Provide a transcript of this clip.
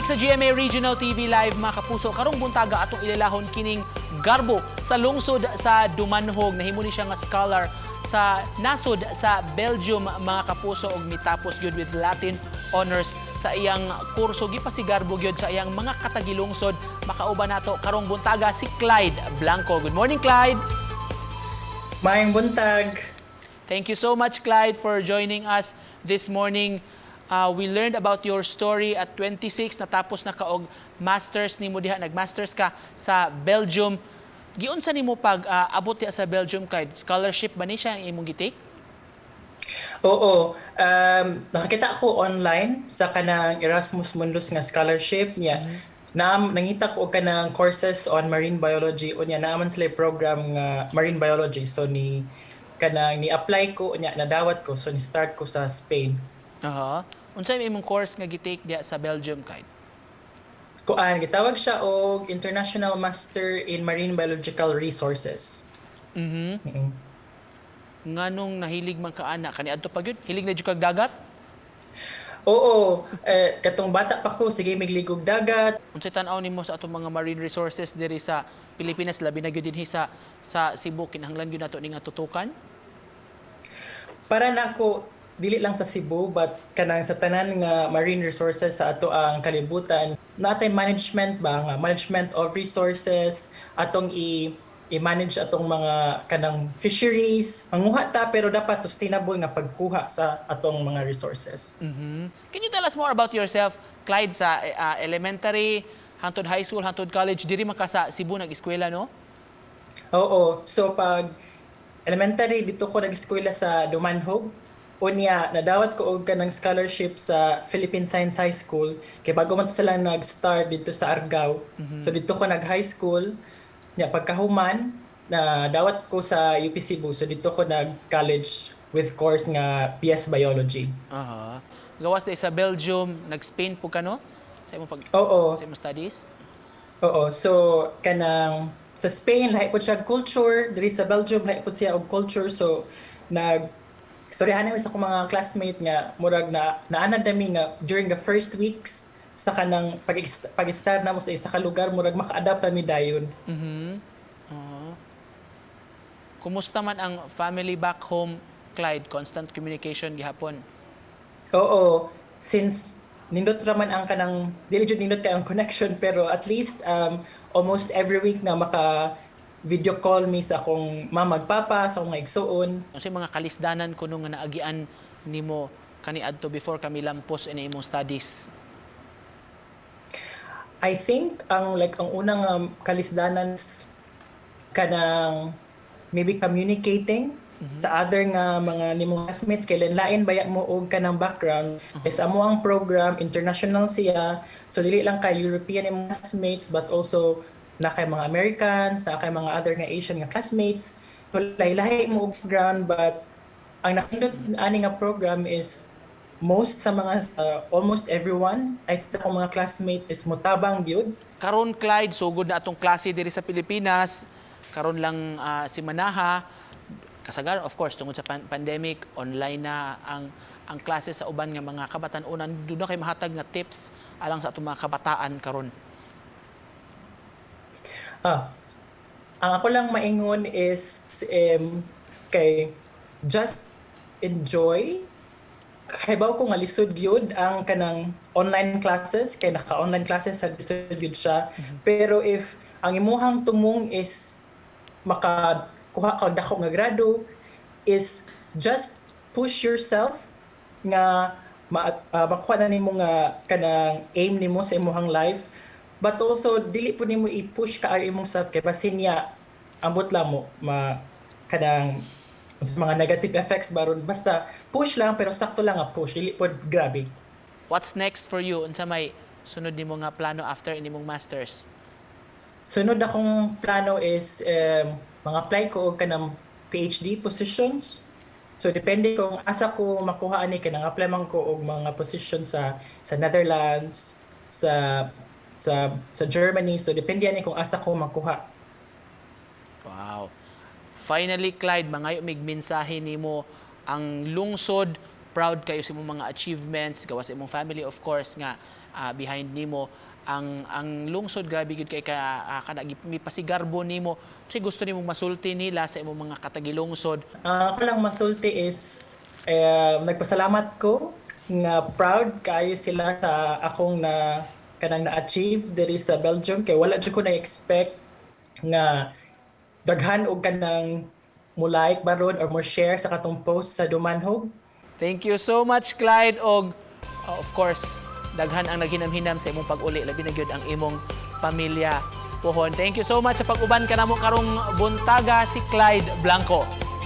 Balik sa GMA Regional TV Live mga kapuso, karong buntaga atong ilalahon kining garbo sa lungsod sa Dumanhog. Nahimo ni siya nga scholar sa nasod sa Belgium mga kapuso og mitapos gyud with Latin honors sa iyang kurso. Gipasigarbo gyud sa iyang mga katagilungsod. Makauban nato karong buntaga si Clyde Blanco. Good morning, Clyde. Maayong buntag. Thank you so much, Clyde, for joining us this morning. We learned about your story at 26, natapos na kaog masters nimo diha, nagmasters ka sa Belgium. Giunsa nimo pag abot diha sa Belgium, Clyde? Scholarship ba ni siya ang imong gitake? Oo, nakakita ako online sa kanang Erasmus Mundus nga scholarship niya. Nangita ko og kanang courses on marine biology unya naaman sila program nga marine biology, so ni apply ko unya nadawat ko, so ni start ko sa Spain. Unsay imong course nga gitake diha sa Belgium, Clyde? Gitawag siya og International Master in Marine Biological Resources. Nganong nahilig man ka ana kaniadto pa gyud? Hilig na jud kag dagat? Oo, katong bata pa ko sige migligog dagat. Unsay tan-aw nimo sa atong mga marine resources diri sa Pilipinas, labi na gyud dinhi sa Cebu, kinahanglan gyud nato ning tutukan? Para nako dili lang sa Cebu but kanang sa tanan nga marine resources sa ato ang kalibutan, natay management ba nga management of resources atong i-manage atong mga kanang fisheries, manguha ta pero dapat sustainable nga pagkuha sa atong mga resources. Can you tell us more about yourself, Clyde, sa elementary, hangtod high school, hangtod college, diri man ka sa Cebu nag-eskwela, no? Oo, so pag elementary dito ko nag-eskwela sa Dumanhog. Unya, nadawat ko og kanang scholarship sa Philippine Science High School. Kay bago man sila nag-start dito sa Argao. So dito ko nag-high school. Nya pagkahuman, nadawat ko sa UP Cebu. So dito ko nag-college with course nga PS Biology. Gawas na sa Belgium, nag-Spain po ka, no? Sa imong Oo. sa imong studies? Oo. So, kanang sa Spain, lahi po siya culture. Diri sa Belgium, lahi po siya og culture. So, istoryahan namin sa akong mga classmate nga murag naanad nami nga during the first weeks sa kanang pag-start na mo sa isa ka lugar, murag maka-adapt kami dayon. Kumusta man ang family back home, Clyde? Constant communication gihapon? Oo, since nindot raman ang kanang dili jud nindot kay ang connection, pero at least almost every week na maka video call me sa akong mama ug papa, sa akong igsuon. Unsay mga kalisdanan kuno nga naagian nimo kaniadto before kami lampos in imong studies? I think ang unang kalisdanan kanang maybe communicating sa other nga mga nimong classmates, kay lain baya mo og kanang background. Sa amo ang program international siya, so dili lang kay European imong classmates but also na kay mga Americans, na kay mga other nga Asian nga classmates. So lahi mo og background, but ang nakindot ani nga program is most sa mga almost everyone, I think akong mga classmate is mutabang gyud. Karon, Clyde, sugod na atong klase diri sa Pilipinas. Karon lang si Manaha. Kasagar, of course, tungod sa pandemic, online na ang klase sa uban nga mga kabatan-unan. Doon na kay mahatag nga tips alang sa atong mga kabataan karon. Ang ako lang maingon is kay just enjoy. Kay baw ko nga lisod gyud ang kanang online classes, kay naka-online classes sa lisod gyud siya. Pero if ang imuhang tumong is makakuha ka dako nga grado, is just push yourself nga makuha na nimo nga kanang aim nimo sa imuhang life. But also dili po nimo i-push ka ang imong self, kay basin niya ambot lang mo kanang mga negative effects baron, basta push lang pero sakto lang nga push, dili po grabe. What's next for you? Unsa may sunod nimo nga plano after inimong masters? Sunod akong plano is mga apply ko og kanang PhD positions. So depende kung asa ko makuha ani, kanang apply man ko og mga positions sa Netherlands, sa Germany. So depende ani kung asa ko makuha. Wow. Finally, Clyde, mangayo mig mensahe nimo ang lungsod proud kayo sa imong mga achievements gawa sa imong family of course nga behind nimo ang lungsod grabe gid kay kana mipasigarbo nimo so gusto nimo masulti nila sa imong mga katagilungsod. Ako lang masulti is nagpasalamat ko nga proud kayo sila sa akong kanang na-achieve diri sa Belgium kay wala jud ko na-expect nga daghan og kanang mo like baron or mo share sa katong post sa Dumanhog. Thank you so much Clyde og of course daghan ang naghinam-hinam sa imong pag-uli labi na gyud ang imong pamilya pohon. Thank you so much sa pag-uban kanamo karong buntaga si Clyde Blanco.